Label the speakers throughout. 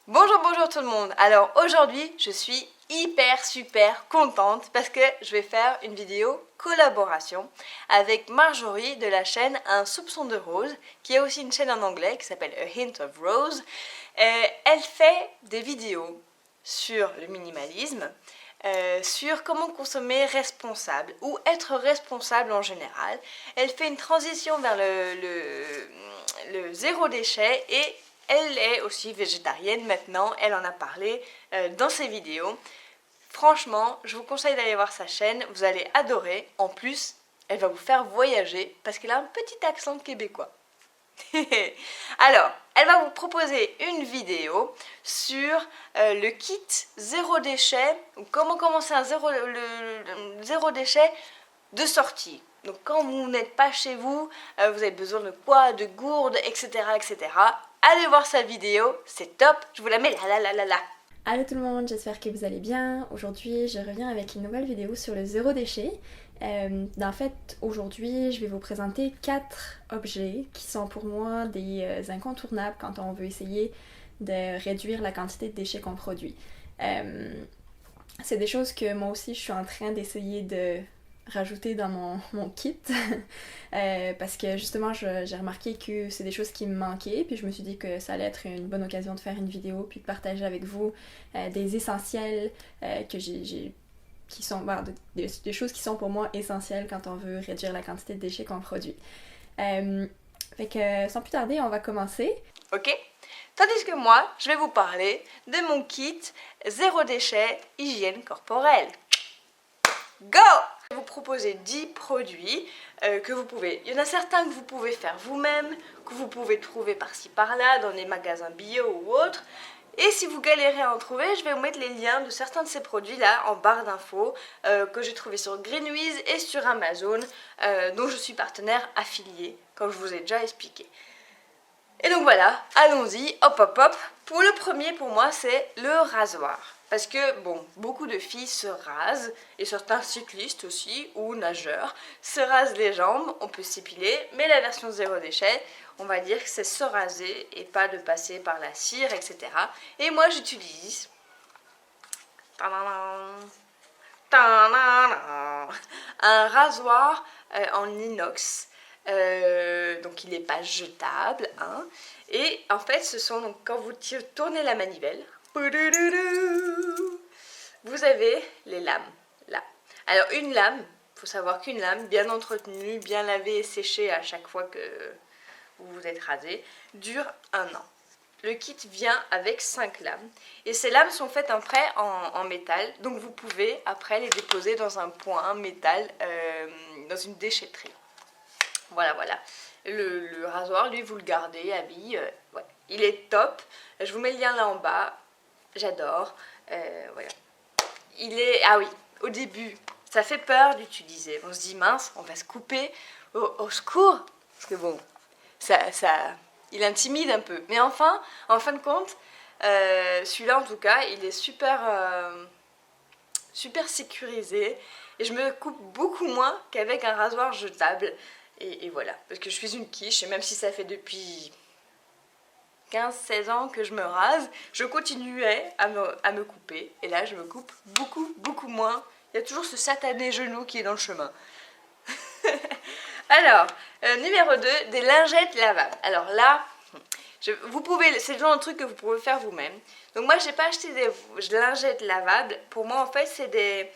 Speaker 1: Bonjour tout le monde. Alors aujourd'hui je suis super contente parce que je vais faire une vidéo collaboration avec Marjorie de la chaîne Un soupçon de rose, qui a aussi une chaîne en anglais qui s'appelle A Hint of Rose. Elle fait des vidéos sur le minimalisme, sur comment consommer responsable ou être responsable en général. Elle fait une transition vers le zéro déchet et elle est aussi végétarienne maintenant, elle en a parlé dans ses vidéos. Franchement, je vous conseille d'aller voir sa chaîne, vous allez adorer. En plus, elle va vous faire voyager parce qu'elle a un petit accent québécois. Alors, elle va vous proposer une vidéo sur le kit zéro déchet, ou comment commencer un zéro déchet de sortie. Donc quand vous n'êtes pas chez vous, vous avez besoin de quoi, de gourdes, etc. Allez voir sa vidéo, c'est top, je vous la mets là.
Speaker 2: Allô tout le monde, j'espère que vous allez bien. Aujourd'hui, je reviens avec une nouvelle vidéo sur le zéro déchet. En fait, aujourd'hui, je vais vous présenter 4 objets qui sont pour moi des incontournables quand on veut essayer de réduire la quantité de déchets qu'on produit. C'est des choses que moi aussi, je suis en train d'essayer de rajouter dans mon kit parce que justement j'ai remarqué que c'est des choses qui me manquaient, puis je me suis dit que ça allait être une bonne occasion de faire une vidéo puis de partager avec vous des essentiels que j'ai qui sont des choses qui sont pour moi essentielles quand on veut réduire la quantité de déchets qu'on produit. Fait que sans plus tarder, on va commencer.
Speaker 1: Ok. Tandis que moi, je vais vous parler de mon kit zéro déchet hygiène corporelle. Go! Je vais vous proposer 10 produits que vous pouvez... Il y en a certains que vous pouvez faire vous-même, que vous pouvez trouver par-ci par-là, dans les magasins bio ou autres. Et si vous galérez à en trouver, je vais vous mettre les liens de certains de ces produits-là en barre d'infos que j'ai trouvé sur Greenwiz et sur Amazon, dont je suis partenaire affilié, comme je vous ai déjà expliqué. Et donc voilà, allons-y, hop. Pour le premier, pour moi, c'est le rasoir. Parce que, bon, beaucoup de filles se rasent, et certains cyclistes aussi, ou nageurs, se rasent les jambes, on peut s'épiler, mais la version zéro déchet, on va dire que c'est se raser et pas de passer par la cire, etc. Et moi, j'utilise un rasoir en inox. Donc il n'est pas jetable, hein. Et en fait ce sont donc quand vous tournez la manivelle, vous avez les lames là. Alors une lame, il faut savoir qu'une lame bien entretenue, bien lavée et séchée à chaque fois que vous vous êtes rasé, dure 1 an. Le kit vient avec 5 lames et ces lames sont faites après en métal, donc vous pouvez après les déposer dans un point métal, dans une déchetterie. Voilà. Le rasoir, lui, vous le gardez à vie. Ouais. Il est top. Je vous mets le lien là en bas. J'adore. Voilà. Il est... Ah oui, au début, ça fait peur d'utiliser. On se dit, mince, on va se couper. Au secours. Parce que bon, il intimide un peu. Mais enfin, en fin de compte, celui-là, en tout cas, il est super sécurisé. Et je me coupe beaucoup moins qu'avec un rasoir jetable. Et voilà, parce que je suis une quiche, et même si ça fait depuis 15-16 ans que je me rase, je continuais à me couper. Et là, je me coupe beaucoup moins. Il y a toujours ce satané genou qui est dans le chemin. Alors, numéro 2, des lingettes lavables. Alors là, vous pouvez, c'est le genre de truc que vous pouvez faire vous-même. Donc moi, j'ai pas acheté des lingettes lavables. Pour moi, en fait, c'est des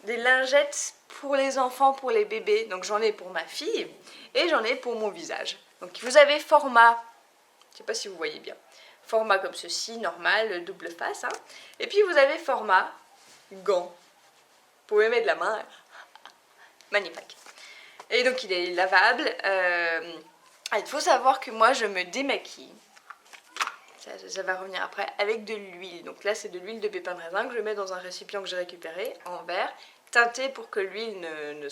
Speaker 1: lingettes pour les enfants, pour les bébés. Donc j'en ai pour ma fille et j'en ai pour mon visage. Donc vous avez format, je sais pas si vous voyez bien, format comme ceci, normal, double face, hein. Et puis vous avez format gant. Vous pouvez mettre la main, magnifique. Et donc il est lavable. Il faut savoir que moi je me démaquille. Ça va revenir après, avec de l'huile. Donc là c'est de l'huile de pépins de raisin que je mets dans un récipient que j'ai récupéré en verre, teinté pour que l'huile ne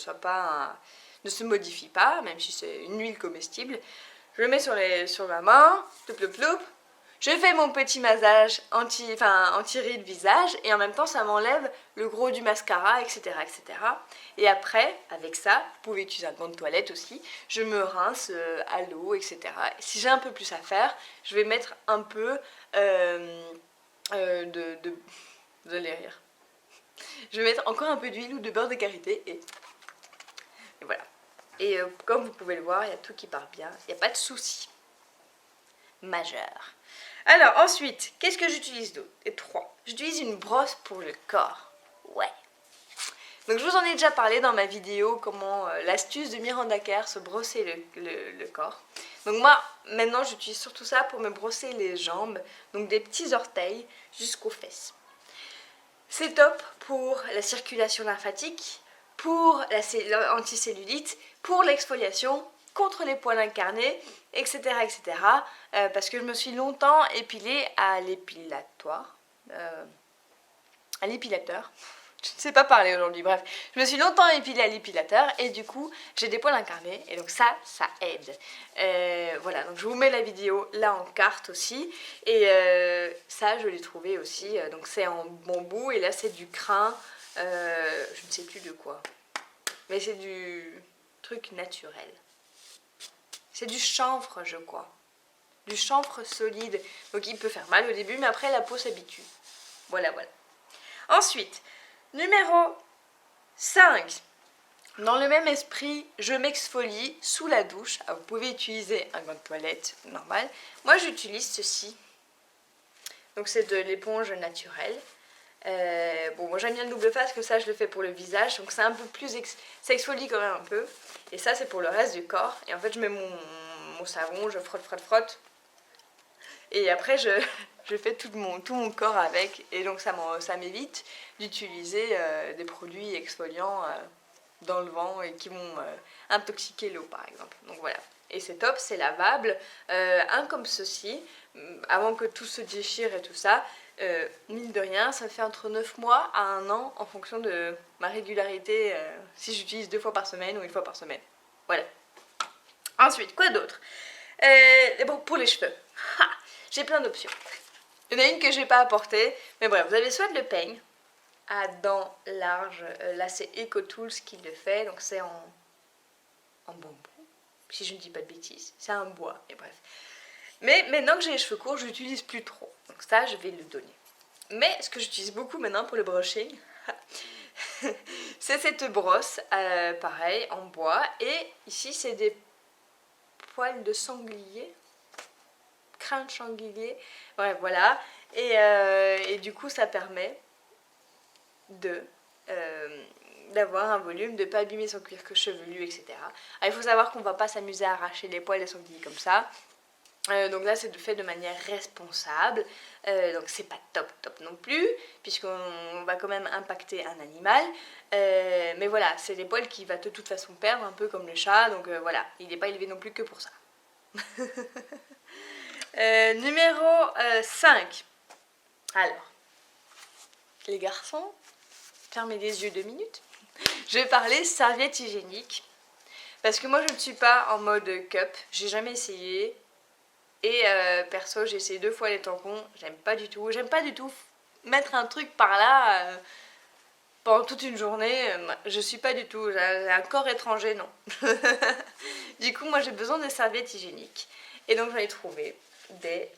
Speaker 1: se modifie pas, même si c'est une huile comestible. Je le mets sur la main, ploup, Je fais mon petit massage anti-rides visage et en même temps ça m'enlève le gros du mascara, etc., etc. Et après, avec ça, vous pouvez utiliser un gant de toilette aussi, je me rince à l'eau, etc. Si j'ai un peu plus à faire, je vais mettre un peu vous allez rire. Je vais mettre encore un peu d'huile ou de beurre de karité et voilà. Et comme vous pouvez le voir, il y a tout qui part bien, il n'y a pas de souci majeur. Alors ensuite, qu'est-ce que j'utilise d'autre? Et 3. J'utilise une brosse pour le corps. Ouais. Donc je vous en ai déjà parlé dans ma vidéo comment l'astuce de Miranda Kerr, se brosser le corps. Donc moi, maintenant j'utilise surtout ça pour me brosser les jambes, donc des petits orteils jusqu'aux fesses. C'est top pour la circulation lymphatique, pour l'anticellulite, pour l'exfoliation, contre les poils incarnés, etc. etc. Parce que je me suis longtemps épilée à l'épilatoire. À l'épilateur. Je ne sais pas parler aujourd'hui, bref. Je me suis longtemps épilée à l'épilateur et du coup, j'ai des poils incarnés et donc ça aide. Voilà, donc je vous mets la vidéo là en carte aussi. Et ça, je l'ai trouvé aussi. Donc c'est en bambou et là, c'est du crin. Je ne sais plus de quoi. Mais c'est du truc naturel. C'est du chanvre, je crois. Du chanvre solide. Donc il peut faire mal au début, mais après la peau s'habitue. Voilà, voilà. Ensuite, numéro 5. Dans le même esprit, je m'exfolie sous la douche. Ah, vous pouvez utiliser un gant de toilette normal. Moi, j'utilise ceci. Donc c'est de l'éponge naturelle. Bon, moi j'aime bien le double face, que ça je le fais pour le visage, donc c'est un peu plus, ça exfolie quand même un peu. Et ça c'est pour le reste du corps. Et en fait je mets mon savon, je frotte, frotte, frotte. Et après je fais tout mon corps avec. Et donc ça m'évite d'utiliser des produits exfoliants dans le vent et qui vont intoxiquer l'eau par exemple. Donc voilà. Et c'est top, c'est lavable. Un comme ceci, avant que tout se déchire et tout ça. Mine de rien, ça fait entre 9 mois à 1 an en fonction de ma régularité, si j'utilise 2 fois par semaine ou 1 fois par semaine. Voilà. Ensuite, quoi d'autre? Bon, pour les cheveux, j'ai plein d'options. Il y en a une que je n'ai pas apportée, mais bref, vous avez soit le peigne à dents larges, là c'est EcoTools qui le fait, donc c'est en bambou, si je ne dis pas de bêtises, c'est un bois, et bref. Mais maintenant que j'ai les cheveux courts, je l'utilise plus trop. Donc ça, je vais le donner. Mais ce que j'utilise beaucoup maintenant pour le brushing, c'est cette brosse, pareil, en bois. Et ici, c'est des poils de sanglier. Crins de sanglier. Ouais, voilà. Et du coup, ça permet d'avoir un volume, de ne pas abîmer son cuir chevelu, etc. Alors, il faut savoir qu'on ne va pas s'amuser à arracher les poils de sanglier comme ça. Donc là c'est fait de manière responsable, donc c'est pas top non plus, puisqu'on va quand même impacter un animal, mais voilà, c'est des poils qu'il va de toute façon perdre, un peu comme le chat, donc voilà, il n'est pas élevé non plus que pour ça. Numéro 5. Alors, les garçons, fermez les yeux 2 minutes, je vais parler serviette hygiénique, parce que moi je ne suis pas en mode cup, j'ai jamais essayé. Et perso, j'ai essayé 2 fois les tampons, j'aime pas du tout mettre un truc par là pendant toute une journée, je suis pas du tout, j'ai un corps étranger, non. Du coup, moi j'ai besoin de serviettes hygiéniques. Et donc j'en ai trouvé des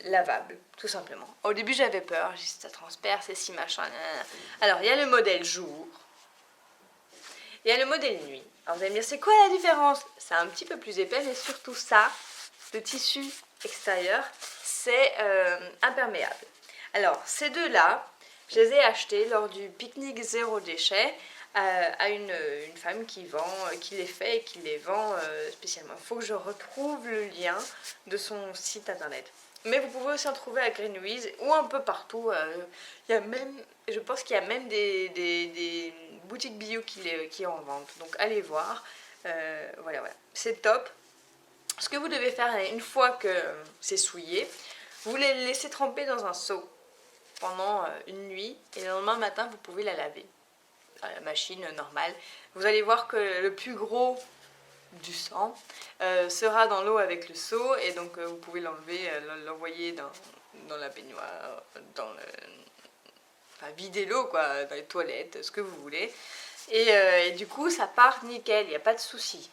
Speaker 1: lavables, tout simplement. Au début j'avais peur, j'ai dit ça transperce, c'est si machin. Alors il y a le modèle jour, il y a le modèle nuit. Alors vous allez me dire, c'est quoi la différence? C'est un petit peu plus épais, mais surtout ça, le tissu extérieur, c'est imperméable. Alors, ces deux-là, je les ai achetés lors du pique-nique zéro déchet à une femme qui les fait et qui les vend spécialement. Il faut que je retrouve le lien de son site internet. Mais vous pouvez aussi en trouver à Greenwiz ou un peu partout. Il y a même, je pense qu'il y a même des boutiques bio qui en vendent. Donc, allez voir. Voilà, voilà. C'est top. Ce que vous devez faire une fois que c'est souillé, vous les laissez tremper dans un seau pendant une nuit et le lendemain matin vous pouvez la laver à la machine normale. Vous allez voir que le plus gros du sang, sera dans l'eau avec le seau et donc vous pouvez l'enlever, l'envoyer dans la baignoire, enfin vider l'eau quoi, dans les toilettes, ce que vous voulez. Et du coup ça part nickel, il n'y a pas de souci.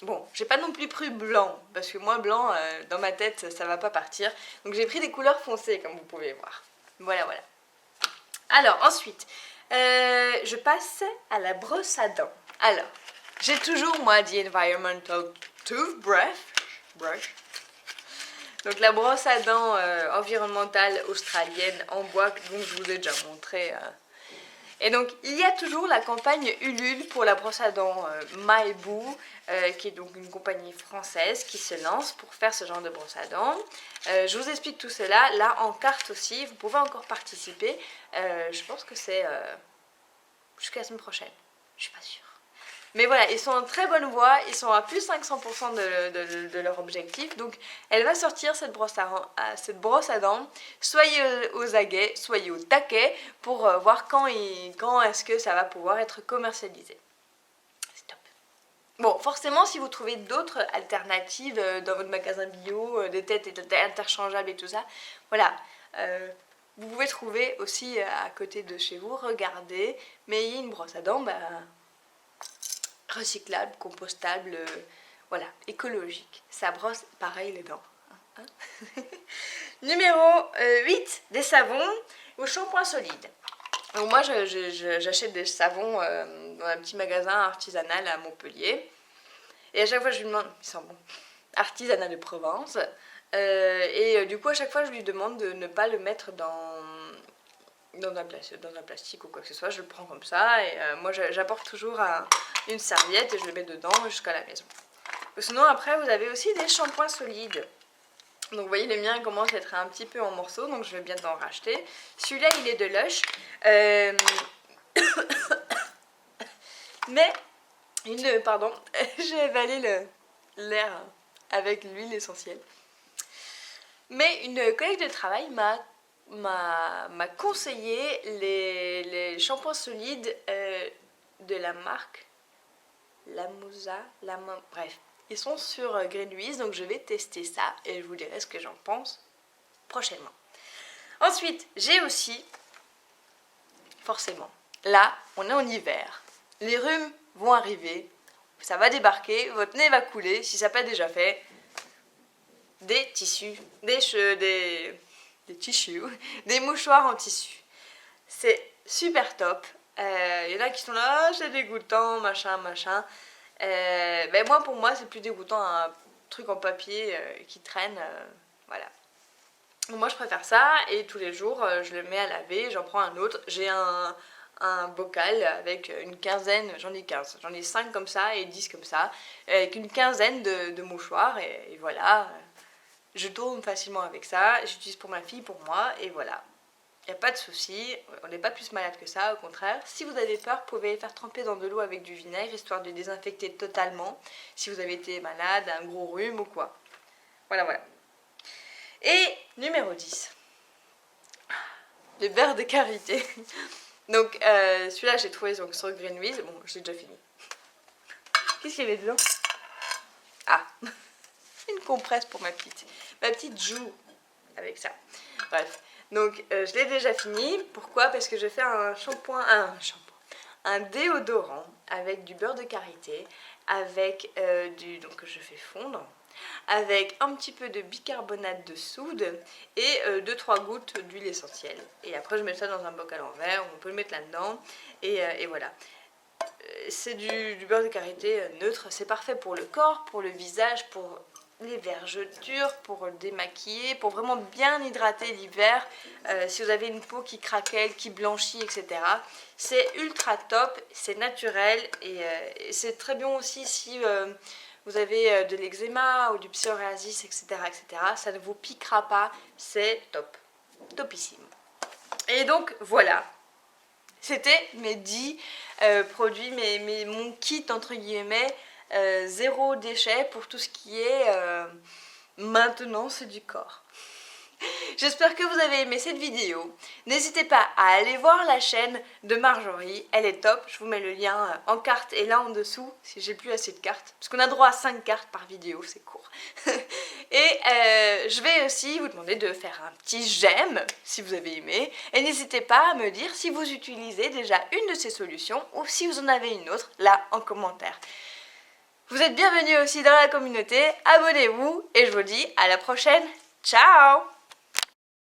Speaker 1: Bon, j'ai pas non plus pris blanc, parce que moi blanc, dans ma tête, ça va pas partir. Donc j'ai pris des couleurs foncées, comme vous pouvez voir. Voilà, voilà. Alors, ensuite, je passe à la brosse à dents. Alors, j'ai toujours, moi, The Environmental Toothbrush. Donc la brosse à dents environnementale australienne en bois, dont je vous ai déjà montré. Et donc, il y a toujours la campagne Ulule pour la brosse à dents Maeboo, qui est donc une compagnie française qui se lance pour faire ce genre de brosse à dents. Je vous explique tout cela, là en carte aussi, vous pouvez encore participer. Je pense que c'est jusqu'à la semaine prochaine, je suis pas sûre. Mais voilà, ils sont en très bonne voie, ils sont à plus 500% de leur objectif. Donc elle va sortir cette brosse à dents. Soyez aux aguets, soyez au taquet pour voir quand est-ce que ça va pouvoir être commercialisé. C'est top. Bon, forcément, si vous trouvez d'autres alternatives dans votre magasin bio, des têtes interchangeables et tout ça, voilà. Vous pouvez trouver aussi à côté de chez vous, regardez, mais il y a une brosse à dents, recyclable, compostable, voilà, écologique. Ça brosse pareil les dents. Numéro 8, des savons ou shampoings solides. Donc moi j'achète des savons dans un petit magasin artisanal à Montpellier. Et à chaque fois je lui demande, ils sont bons, artisanal de Provence. Du coup à chaque fois je lui demande de ne pas le mettre dans un plastique ou quoi que ce soit, je le prends comme ça et moi j'apporte toujours une serviette et je le mets dedans jusqu'à la maison. Sinon après vous avez aussi des shampoings solides. Donc vous voyez le mien commence à être un petit peu en morceaux, donc je vais bientôt en racheter. Celui-là il est de Lush. Mais pardon, j'ai avalé l'air avec l'huile essentielle. Mais une collègue de travail m'a conseillé les shampoings solides de la marque Lamusa, bref, ils sont sur Greenwiz, donc je vais tester ça et je vous dirai ce que j'en pense prochainement. Ensuite, j'ai aussi, forcément, là, on est en hiver, les rhumes vont arriver, ça va débarquer, votre nez va couler, si ça n'a pas déjà fait, des tissus, des mouchoirs en tissu. C'est super top. Il y en a qui sont là, c'est dégoûtant, machin. Pour moi, c'est plus dégoûtant un truc en papier qui traîne. Voilà. Donc moi, je préfère ça et tous les jours, je le mets à laver, j'en prends un autre. J'ai un bocal avec une quinzaine, j'en ai 15, j'en ai 5 comme ça et 10 comme ça, avec une quinzaine de mouchoirs et voilà. Je tourne facilement avec ça, j'utilise pour ma fille, pour moi, et voilà. Il n'y a pas de souci, on n'est pas plus malade que ça, au contraire. Si vous avez peur, vous pouvez les faire tremper dans de l'eau avec du vinaigre, histoire de désinfecter totalement, si vous avez été malade, un gros rhume ou quoi. Voilà. Et numéro 10, le beurre de karité. Donc celui-là, j'ai trouvé donc, sur Greenwiz, bon, j'ai déjà fini. Qu'est-ce qu'il y avait dedans? Ah, une compresse pour ma petite joue avec ça. Bref, donc je l'ai déjà fini. Pourquoi? Parce que je fais un déodorant avec du beurre de karité, avec donc que je fais fondre, avec un petit peu de bicarbonate de soude et 2-3 gouttes d'huile essentielle. Et après je mets ça dans un bocal en verre, on peut le mettre là-dedans et voilà. C'est du beurre de karité neutre, c'est parfait pour le corps, pour le visage, pour les vergetures, pour démaquiller, pour vraiment bien hydrater l'hiver. Si vous avez une peau qui craquelle, qui blanchit, etc. C'est ultra top, c'est naturel et c'est très bon aussi si vous avez de l'eczéma ou du psoriasis, etc., etc. Ça ne vous piquera pas, c'est top, topissime. Et donc voilà. C'était mes 10 produits, mon kit entre guillemets, zéro déchet pour tout ce qui est maintenance du corps. J'espère que vous avez aimé cette vidéo. N'hésitez pas à aller voir la chaîne de Marjorie, elle est top. Je vous mets le lien en carte et là en dessous si j'ai plus assez de cartes. Parce qu'on a droit à 5 cartes par vidéo, c'est court. Et je vais aussi vous demander de faire un petit j'aime si vous avez aimé. Et n'hésitez pas à me dire si vous utilisez déjà une de ces solutions ou si vous en avez une autre là en commentaire. Vous êtes bienvenus aussi dans la communauté, abonnez-vous et je vous dis à la prochaine. Ciao!